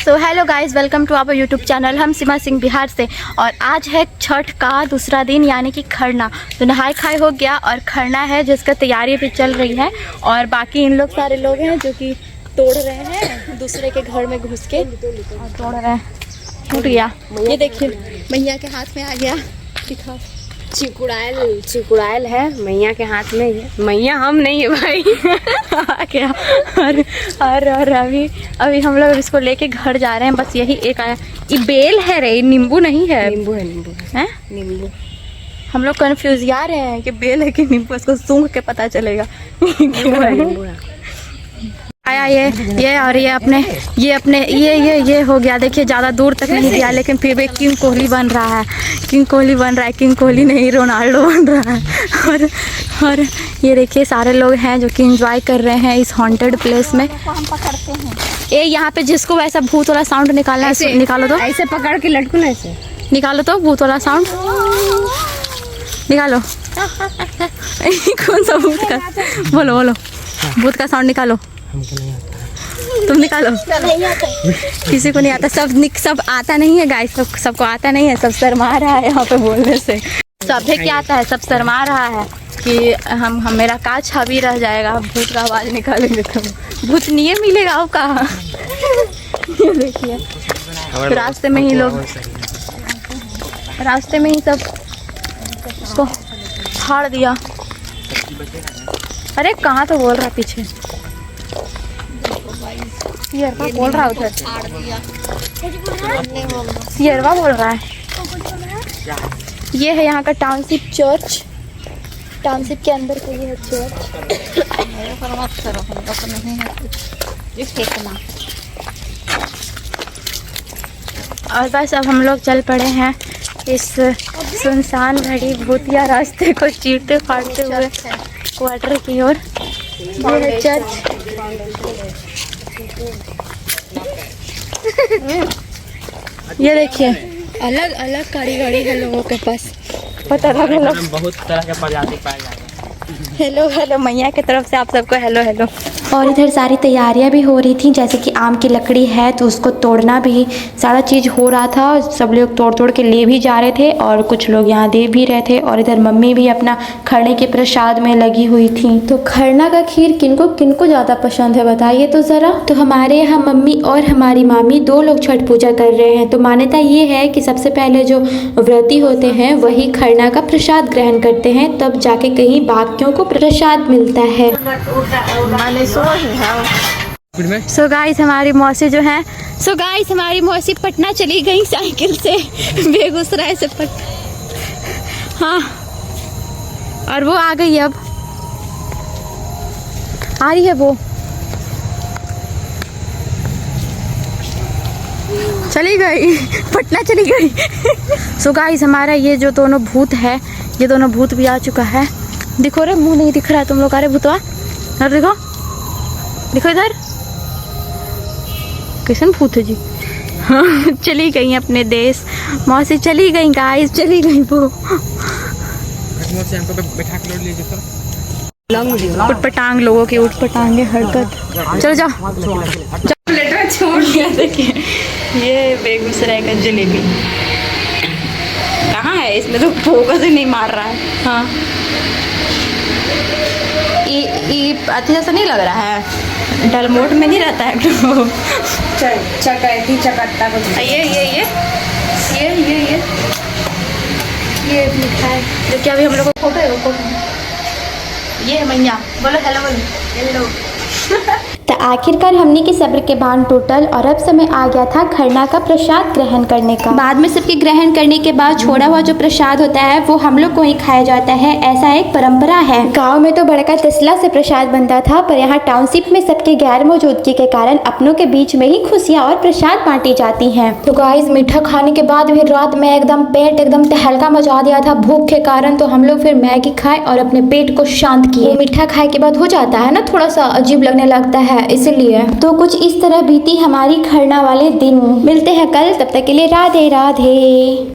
So hello guys, welcome to our YouTube channel. हम सीमा सिंह बिहार से और आज है छठ का दूसरा दिन यानी कि खरना। तो नहाई खाई हो गया और खरना है जिसका तैयारी भी चल रही है। और बाकी इन लोग सारे लोग हैं जो कि तोड़ रहे हैं दूसरे के घर में घुस के और तोड़ रहे हैं। टूट गया, ये देखिए मैया के हाथ में आ गया। दिखाओ, चिकुड़ायल है मैया के हाथ में है। मैया हम नहीं है भाई आ गया। और अभी हम लोग इसको लेके घर जा रहे हैं। बस यही एक आया। ये बेल है रे, नींबू नहीं है। नींबू है नींबू। हम लोग कंफ्यूज जा रहे हैं कि बेल है कि नींबू, इसको सूंघ के पता चलेगा। नींबू है। आया ये और ये अपने ये हो गया। देखिए ज़्यादा दूर तक नहीं गया लेकिन फिर भी किंग कोहली बन रहा है। किंग कोहली नहीं, रोनाल्डो बन रहा है। और ये देखिए सारे लोग हैं जो कि एंजॉय कर रहे हैं इस हॉन्टेड प्लेस में। हम पकड़ते हैं ये यहाँ पे जिसको वैसा भूत वाला साउंड निकालना है निकालो तो। ऐसे पकड़ के लटकू ना, ऐसे निकालो तो भूत वाला साउंड निकालो। कौन सा भूत का? बोलो भूत का साउंड निकालो। तुम निकालो। किसी को नहीं आता, सब आता नहीं है गाइस, सबको आता नहीं है। सब शर्मा रहा है यहाँ पे बोलने से। सभी क्या आता है, सब शर्मा रहा है कि हम मेरा का छवि रह जाएगा। भूत का आवाज निकालेंगे तो भूत नहीं मिलेगा। अब कहाँ ये देखिए रास्ते में ही सब उसको फाड़ दिया। अरे कहाँ तो बोल रहा पीछे, सियरवा बोल रहा उधर, सियरवा बोल रहा है। ये है यहाँ का टाउनशिप चर्च। टाउनशिप के अंदर का ये है चर्च। और बस अब हम लोग चल पड़े हैं इस सुनसान भरी भूतिया रास्ते को चीरते फाड़ते हुए क्वार्टर की ओर। ये है चर्च। ये देखिए अलग अलग कारीगरी है लोगों के पास। पता लगा बहुत तरह के प्रजाति पाए जाते हैं। हेलो मैया की तरफ से आप सबको हेलो। और इधर सारी तैयारियां भी हो रही थी, जैसे कि आम की लकड़ी है तो उसको तोड़ना भी सारा चीज़ हो रहा था। सब लोग तोड़ के ले भी जा रहे थे और कुछ लोग यहाँ दे भी रहे थे। और इधर मम्मी भी अपना खरने के प्रसाद में लगी हुई थी। तो खरना का खीर किनको ज़्यादा पसंद है बताइए तो ज़रा। तो हमारे यहाँ मम्मी और हमारी मामी दो लोग छठ पूजा कर रहे हैं। तो मान्यता ये है कि सबसे पहले जो व्रती होते हैं वही खरना का प्रसाद ग्रहण करते हैं, तब जाके कहीं बाकियों को प्रसाद मिलता है। सो गाइस हमारी मौसी पटना चली गई साइकिल से, बेगूसराय से हाँ, और वो आ गई, अब आ रही है वो, चली गई पटना चली गई। सो गाइस हमारा ये जो दोनों भूत है, ये दोनों भूत भी आ चुका है। दिखो रे, मुंह नहीं दिख रहा है तुम लोग। अरे भूतवा इधर देखो इधर कैसन भूत है जी। हाँ चली गई अपने देश। मौसी चली गई गाइस, चली गई वो। उठपटांग लोगों की उठपटांगे हरकत। चलो जाओ छोड़ दिया। देखिए ये बेगूसराय का जलेबी कहाँ है, इसमें तो फोकस ही नहीं मार रहा है। हाँ ये अच्छे जैसा नहीं लग रहा है, डलमोट में नहीं रहता है। चकत्ता ये मिठाई जो कि अभी हम लोग को फोटो है वो ये है मैया। बोलो हेलो। तो आखिरकार हमने की सब्र के बांध टूटल और अब समय आ गया था खरना का प्रसाद ग्रहण करने का। बाद में सबके ग्रहण करने के बाद छोड़ा हुआ जो प्रसाद होता है वो हम लोग को ही खाया जाता है, ऐसा एक परंपरा है। गांव में तो बड़का तसला से प्रसाद बनता था, पर यहाँ टाउनशिप में सबके गैर मौजूदगी के कारण अपनों के बीच में ही खुशियाँ और प्रसाद बांटी जाती है। तो गाइस मीठा खाने के बाद भी रात में पेट एकदम तहलका मचा दिया था भूख के कारण। तो हम लोग फिर मैगी खाए और अपने पेट को शांत किए। मीठा खाए के बाद हो जाता है ना, थोड़ा सा अजीब लगने लगता है, इसलिए। तो कुछ इस तरह बीती हमारी खरना वाले दिन। मिलते हैं कल, तब तक के लिए राधे राधे।